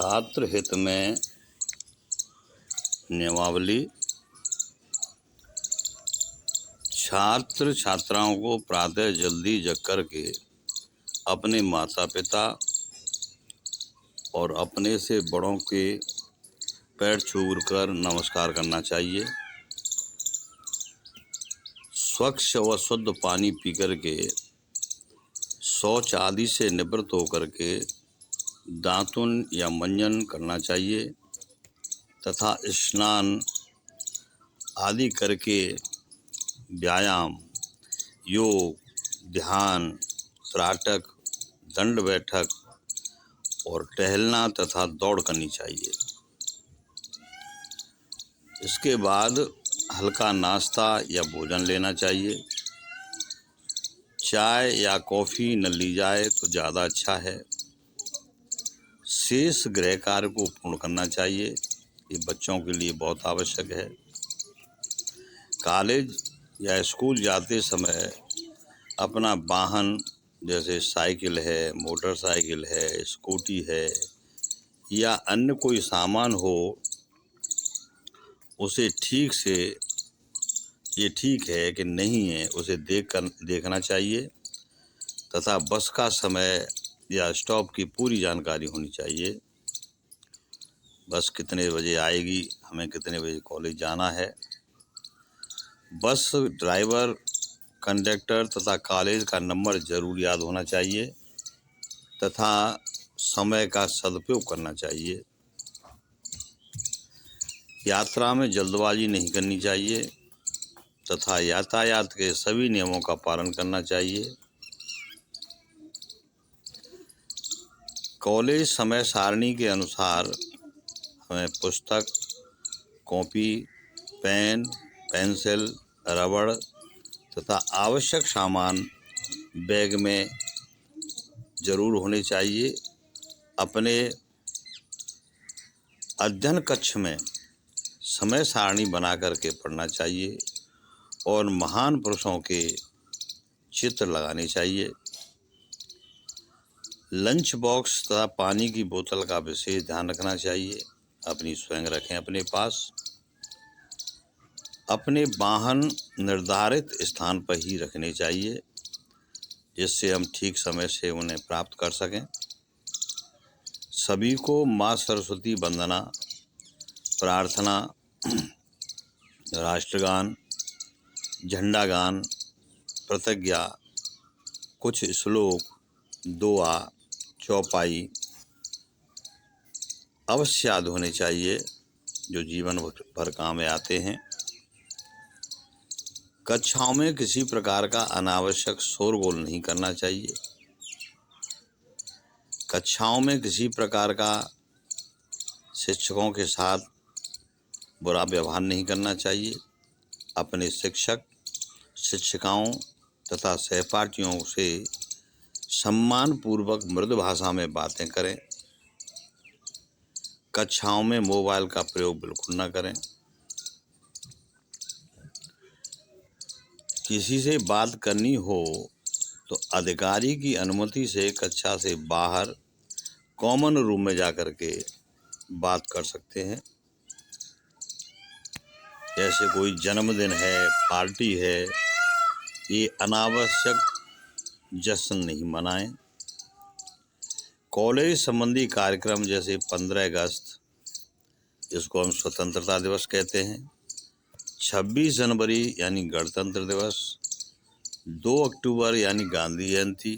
छात्र हित में नियमावली। छात्र छात्राओं को प्रातः जल्दी जग करके अपने माता पिता और अपने से बड़ों के पैर छूकर नमस्कार करना चाहिए। स्वच्छ व शुद्ध पानी पी करके शौच आदि से निवृत्त होकर के दातुन या मंजन करना चाहिए तथा स्नान आदि करके व्यायाम, योग, ध्यान, त्राटक, दंड बैठक और टहलना तथा दौड़ करनी चाहिए। इसके बाद हल्का नाश्ता या भोजन लेना चाहिए। चाय या कॉफ़ी न ली जाए तो ज़्यादा अच्छा है। शेष गृह कार्य को पूर्ण करना चाहिए, ये बच्चों के लिए बहुत आवश्यक है। कॉलेज या स्कूल जाते समय अपना वाहन जैसे साइकिल है, मोटरसाइकिल है, स्कूटी है या अन्य कोई सामान हो, उसे ठीक से ये ठीक है कि नहीं है उसे देखना चाहिए तथा बस का समय या स्टॉप की पूरी जानकारी होनी चाहिए। बस कितने बजे आएगी, हमें कितने बजे कॉलेज जाना है। बस ड्राइवर, कंडक्टर तथा कॉलेज का नंबर ज़रूर याद होना चाहिए तथा समय का सदुपयोग करना चाहिए। यात्रा में जल्दबाजी नहीं करनी चाहिए तथा यातायात के सभी नियमों का पालन करना चाहिए। कॉलेज समय सारणी के अनुसार हमें पुस्तक, कॉपी, पेन, पेंसिल, रबड़ तथा आवश्यक सामान बैग में ज़रूर होने चाहिए। अपने अध्ययन कक्ष में समय सारणी बना करके पढ़ना चाहिए और महान पुरुषों के चित्र लगाने चाहिए। लंच बॉक्स तथा पानी की बोतल का विशेष ध्यान रखना चाहिए। अपनी स्वयं रखें अपने पास। अपने वाहन निर्धारित स्थान पर ही रखने चाहिए जिससे हम ठीक समय से उन्हें प्राप्त कर सकें। सभी को माँ सरस्वती वंदना, प्रार्थना, राष्ट्रगान, झंडा गान, प्रतिज्ञा, कुछ श्लोक, दुआ, चौपाई अवश्य याद होने चाहिए जो जीवन भर काम में आते हैं। कक्षाओं में किसी प्रकार का अनावश्यक शोरगुल नहीं करना चाहिए। कक्षाओं में किसी प्रकार का शिक्षकों के साथ बुरा व्यवहार नहीं करना चाहिए। अपने शिक्षक, शिक्षिकाओं तथा सहपाठियों से सम्मानपूर्वक मृदु भाषा में बातें करें। कक्षाओं में मोबाइल का प्रयोग बिल्कुल न करें। किसी से बात करनी हो तो अधिकारी की अनुमति से कक्षा से बाहर कॉमन रूम में जाकर के बात कर सकते हैं। जैसे कोई जन्मदिन है, पार्टी है, ये अनावश्यक जश्न नहीं मनाएं। कॉलेज संबंधी कार्यक्रम जैसे 15 अगस्त, जिसको हम स्वतंत्रता दिवस कहते हैं, 26 जनवरी यानी गणतंत्र दिवस, 2 अक्टूबर यानी गांधी जयंती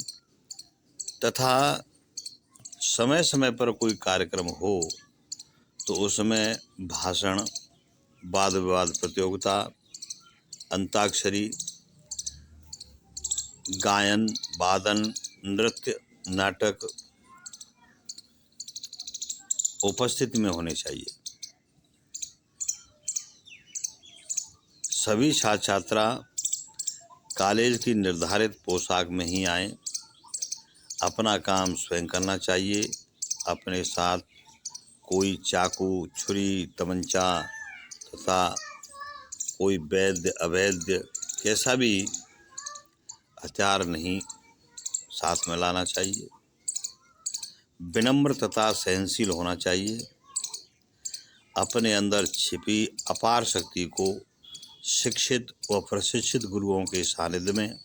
तथा समय समय पर कोई कार्यक्रम हो तो उसमें भाषण, वाद विवाद प्रतियोगिता, अंताक्षरी, गायन, वादन, नृत्य, नाटक उपस्थिति में होने चाहिए। सभी छात्र छात्रा कॉलेज की निर्धारित पोशाक में ही आएं। अपना काम स्वयं करना चाहिए। अपने साथ कोई चाकू, छुरी, तमंचा तथा कोई वैध अवैध कैसा भी हथियार नहीं साथ में लाना चाहिए। विनम्र तथा सहनशील होना चाहिए। अपने अंदर छिपी अपार शक्ति को शिक्षित व प्रशिक्षित गुरुओं के सानिध्य में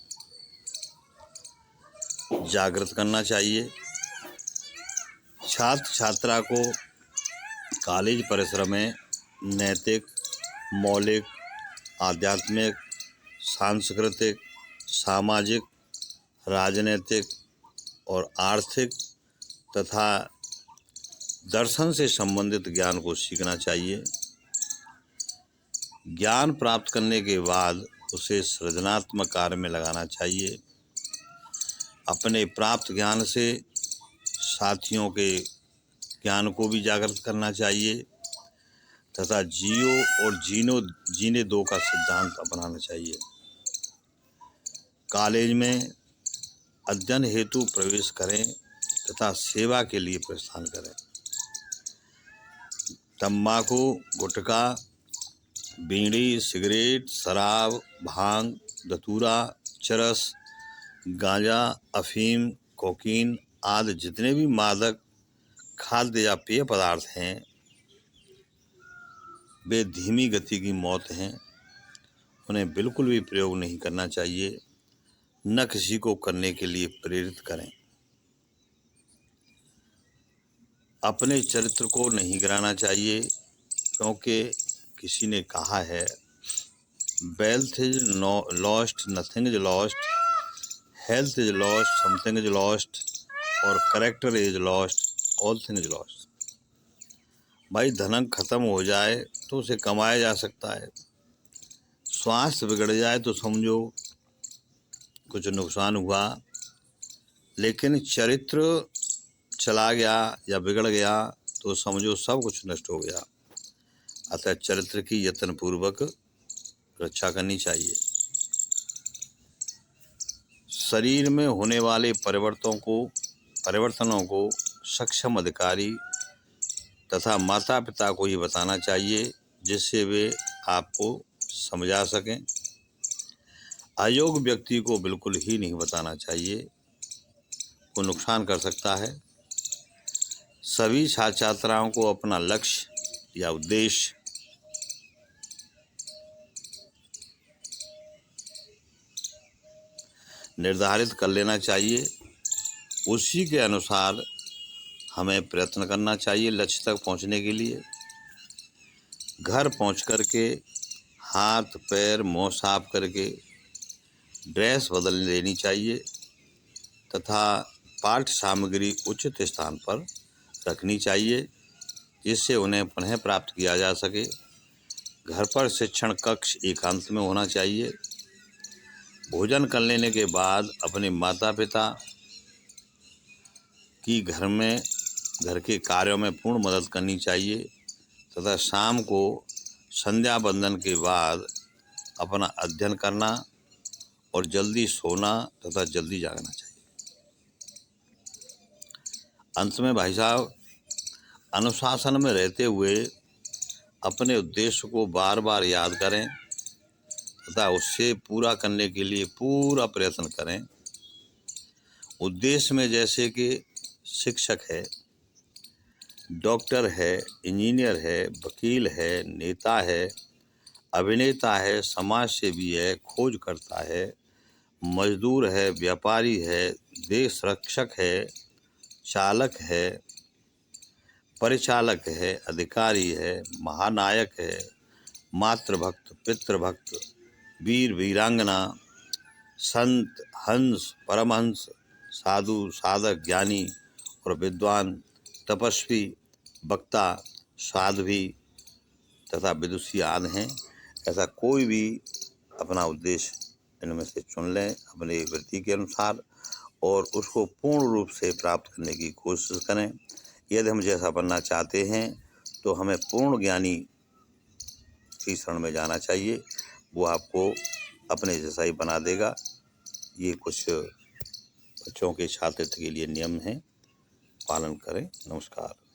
जागृत करना चाहिए। छात्र छात्रा को कॉलेज परिसर में नैतिक, मौलिक, आध्यात्मिक, सांस्कृतिक, सामाजिक, राजनीतिक और आर्थिक तथा दर्शन से संबंधित ज्ञान को सीखना चाहिए। ज्ञान प्राप्त करने के बाद उसे सृजनात्मक कार्य में लगाना चाहिए। अपने प्राप्त ज्ञान से साथियों के ज्ञान को भी जागृत करना चाहिए तथा जियो और जीने दो का सिद्धांत अपनाना चाहिए। कॉलेज में अध्ययन हेतु प्रवेश करें तथा सेवा के लिए प्रस्थान करें। तंबाकू, गुटखा, बीड़ी, सिगरेट, शराब, भांग, धतूरा, चरस, गांजा, अफीम, कोकीन आदि जितने भी मादक खाद्य या पेय पदार्थ हैं वे धीमी गति की मौत हैं। उन्हें बिल्कुल भी प्रयोग नहीं करना चाहिए, न किसी को करने के लिए प्रेरित करें। अपने चरित्र को नहीं गिराना चाहिए, क्योंकि किसी ने कहा है wealth is lost, nothing is lost, health is lost, something is lost और character is lost, all thing is lost. भाई धन खत्म हो जाए तो उसे कमाया जा सकता है, स्वास्थ्य बिगड़ जाए तो समझो कुछ नुकसान हुआ, लेकिन चरित्र चला गया या बिगड़ गया तो समझो सब कुछ नष्ट हो गया। अतः चरित्र की यत्नपूर्वक रक्षा करनी चाहिए। शरीर में होने वाले परिवर्तनों को सक्षम अधिकारी तथा माता पिता को ही बताना चाहिए, जिससे वे आपको समझा सकें। अयोग्य व्यक्ति को बिल्कुल ही नहीं बताना चाहिए, वो नुकसान कर सकता है। सभी छात्र छात्राओं को अपना लक्ष्य या उद्देश्य निर्धारित कर लेना चाहिए। उसी के अनुसार हमें प्रयत्न करना चाहिए लक्ष्य तक पहुंचने के लिए। घर पहुंच करके हाथ पैर मुंह साफ करके ड्रेस बदल लेनी चाहिए तथा पाठ्य सामग्री उचित स्थान पर रखनी चाहिए, जिससे उन्हें पुनः प्राप्त किया जा सके। घर पर शिक्षण कक्ष एकांत में होना चाहिए। भोजन कर लेने के बाद अपने माता पिता की घर के कार्यों में पूर्ण मदद करनी चाहिए तथा शाम को संध्या वंदन के बाद अपना अध्ययन करना और जल्दी सोना तथा जल्दी जागना चाहिए। अंत में भाई साहब, अनुशासन में रहते हुए अपने उद्देश्य को बार बार याद करें तथा उससे पूरा करने के लिए पूरा प्रयत्न करें। उद्देश्य में जैसे कि शिक्षक है, डॉक्टर है, इंजीनियर है, वकील है, नेता है, अभिनेता है, समाज सेवी है, खोजकर्ता है, मजदूर है, व्यापारी है, देश रक्षक है, चालक है, परिचालक है, अधिकारी है, महानायक है, मातृभक्त, पितृभक्त, वीर वीरांगना, संत, हंस, परमहंस, साधु, साधक, ज्ञानी और विद्वान, तपस्वी, वक्ता, साध्वी तथा विदुषी आदि हैं। ऐसा कोई भी अपना उद्देश्य इनमें से चुन लें अपनी वृत्ति के अनुसार और उसको पूर्ण रूप से प्राप्त करने की कोशिश करें। यदि हम जैसा बनना चाहते हैं तो हमें पूर्ण ज्ञानी की शरण में जाना चाहिए, वो आपको अपने जैसा ही बना देगा। ये कुछ बच्चों के छात्रत्व के लिए नियम हैं, पालन करें। नमस्कार।